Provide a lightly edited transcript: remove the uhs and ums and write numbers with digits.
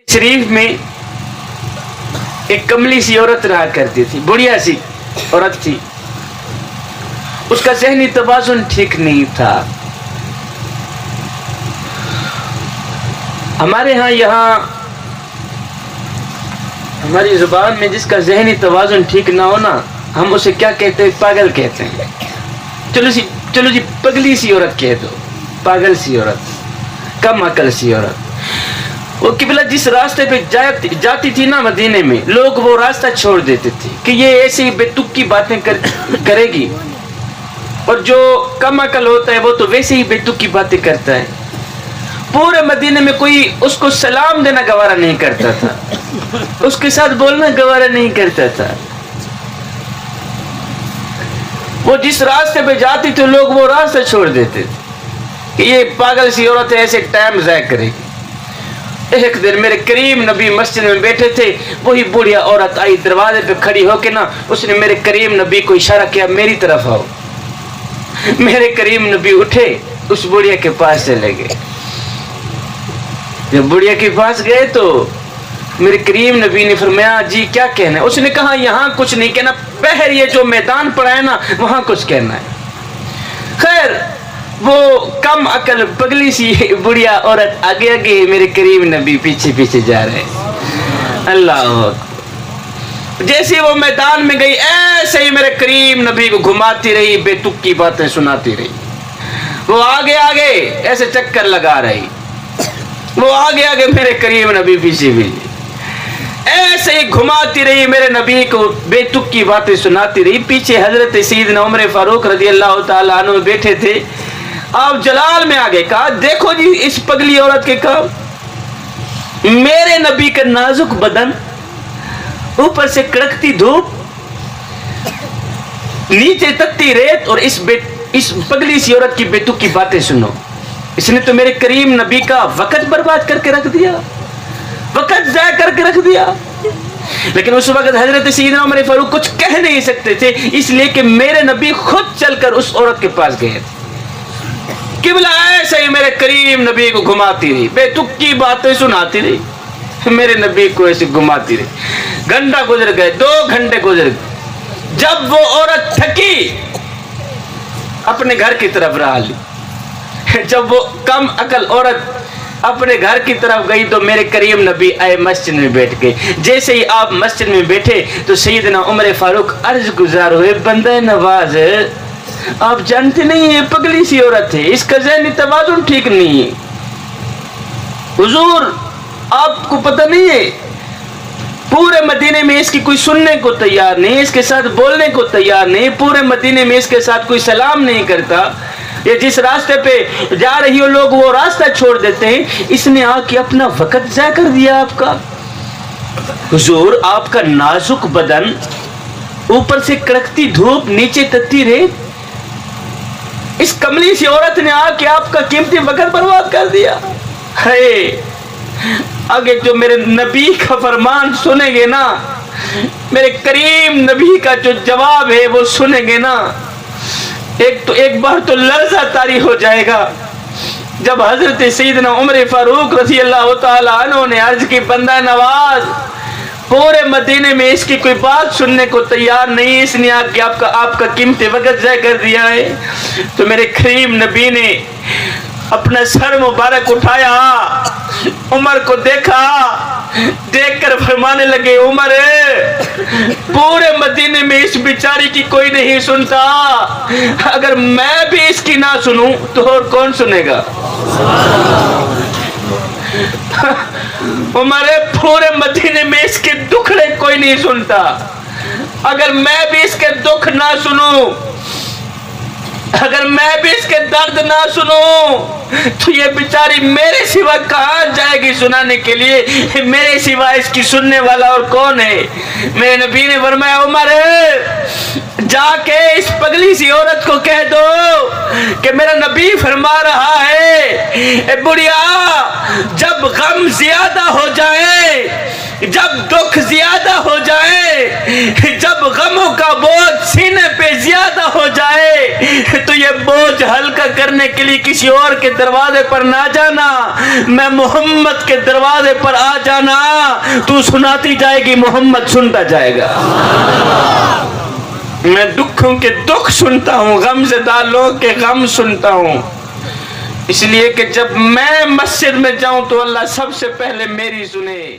शरीफ में एक कमली सी औरत रहा करती थी, बुढ़िया सी औरत थी। उसका ज़हनी तवाज़ुन ठीक नहीं था। हमारे यहाँ हमारी जुबान में जिसका ज़हनी तवाज़ुन ठीक ना हो ना, हम उसे क्या कहते हैं? पागल कहते हैं। चलो जी पगली सी औरत कह दो, पागल सी औरत, कम अकल सी औरत। वो किबला जिस रास्ते पे जाती थी ना मदीने में, लोग वो रास्ता छोड़ देते थे कि ये ऐसी बेतुकी बातें करेगी, और जो कम अकल होता है वो तो वैसे ही बेतुकी बातें करता है। पूरे मदीने में कोई उसको सलाम देना गवारा नहीं करता था, उसके साथ बोलना गवारा नहीं करता था। वो जिस रास्ते पे जाती तो लोग वो रास्ता छोड़ देते थे कि ये पागल सी औरत है, ऐसे टाइम ज़ाया करेगी। एक दिन मेरे करीम नबी मस्जिद में बैठे थे, वही बुढ़िया औरत आई, दरवाजे पे खड़ी होके ना उसने मेरे करीम नबी को इशारा किया, मेरी तरफ आओ। मेरे करीम नबी उठे, उस बुढ़िया के पास चले गए। जब बुढ़िया के पास गए तो मेरे करीम नबी ने फरमाया, जी क्या कहना है? उसने कहा, यहाँ कुछ नहीं कहना, बहर ये जो मैदान पड़ा है ना वहां कुछ कहना है। खैर वो कम अकल पगली सी बुढ़िया औरत आगे आगे, मेरे करीम नबी पीछे पीछे जा रहे हैं। अल्लाह। जैसे वो मैदान में गई, ऐसे ही मेरे करीम नबी को घुमाती रही, बेतुकी बातें सुनाती रही। वो आगे आगे ऐसे चक्कर लगा रही, वो आगे आगे, मेरे करीम नबी पीछे पीछे ऐसे ही घुमाती रही, मेरे नबी को बेतुकी बातें सुनाती रही। पीछे हजरत सैयदना उमर फारूक रज़ी अल्लाह ताला अन्हु बैठे थे। आप जलाल में आगे कहा, देखो जी इस पगली औरत के काम, मेरे नबी का नाजुक बदन, ऊपर से कड़कती धूप, नीचे तत्ती रेत, और इस पगली सी औरत की बेतुकी बातें सुनो। इसने तो मेरे करीम नबी का वक्त बर्बाद करके रख दिया, वक्त ज़ाया करके रख दिया। लेकिन उस वक्त हजरत सैयदना उमर फारूक कुछ कह नहीं सकते थे, इसलिए कि मेरे नबी खुद चलकर उस औरत के पास गए थे। किबला ऐसे ही मेरे करीम नबी को घुमाती रही, बेतुकी बातें सुनाती रही, मेरे नबी को ऐसे घुमाती रही। घंटा गुजर गए, 2 घंटे गुजर गए। जब वो औरत थकी, अपने घर की तरफ रहा ली। जब वो कम अकल औरत अपने घर की तरफ गई तो मेरे करीम नबी आए, मस्जिद में बैठ गए। जैसे ही आप मस्जिद में बैठे तो सैयदना उमर फारूक अर्ज गुजार हुए, बंदा नवाज, आप जानते नहीं है पगली सी औरत है, इसका ज़हनी तवाज़ुन ठीक नहीं है। हुजूर आपको पता नहीं है, पूरे मदीने में इसकी कोई सुनने को तैयार नहीं, इसके साथ बोलने को तैयार नहीं, पूरे मदीने में इसके साथ कोई सलाम नहीं करता। ये जिस रास्ते पे जा रही हो लोग वो रास्ता छोड़ देते हैं, इसने आके अपना वक्त ज़ाया कर दिया आपका। हुजूर आपका नाजुक बदन, ऊपर से कड़कती धूप, नीचे तत्ती रेत, इस कमली सी औरत ने आके आपका कीमती वक्त बर्बाद कर दिया है। आगे जो मेरे नबी का फरमान सुनेंगे ना, मेरे करीम नबी का जो जवाब है वो सुनेंगे ना, एक बार तो लर्ज़ा तारी हो जाएगा। जब हजरत सैयदना उमर फारूक रज़ी अल्लाह ताला अन्हु ने अर्ज की, बंदा नवाज, पूरे मदीने में इसकी कोई बात सुनने को तैयार नहीं, इसने आके आपका कीमती वक्त ज़ाया कर दिया है। तो मेरे करीम नबी ने अपना सर मुबारक उठाया, उमर को देखा, देखकर फरमाने लगे, उमर पूरे मदीने में इस बेचारी की कोई नहीं सुनता, अगर मैं भी इसकी ना सुनूं तो और कौन सुनेगा? उमर पूरे मदीने में इसके दुखड़े कोई नहीं सुनता, अगर मैं भी इसके दुख ना सुनूं, अगर मैं भी इसके दर्द ना सुनूं तो ये बेचारी मेरे सिवा कहाँ जाएगी सुनाने के लिए? मेरे सिवा इसकी सुनने वाला और कौन है? मेरे नबी ने फरमाया, उमर जाके इस पगली सी औरत को कह दो कि मेरा नबी फरमा रहा है, ए बुढ़िया, जब गम ज्यादा हो जाए, جب دکھ زیادہ ہو جائے، جب غموں کا بوجھ سینے پہ زیادہ ہو جائے، تو یہ بوجھ ہلکا کرنے کے لیے کسی اور کے دروازے پر نہ جانا، میں محمد کے دروازے پر آ جانا۔ تو سناتی جائے گی، محمد سنتا جائے گا۔ میں دکھوں کے دکھ سنتا ہوں، غم زدہ لوگ کے غم سنتا ہوں، اس لیے کہ جب میں مسجد میں جاؤں تو اللہ سب سے پہلے میری سنے۔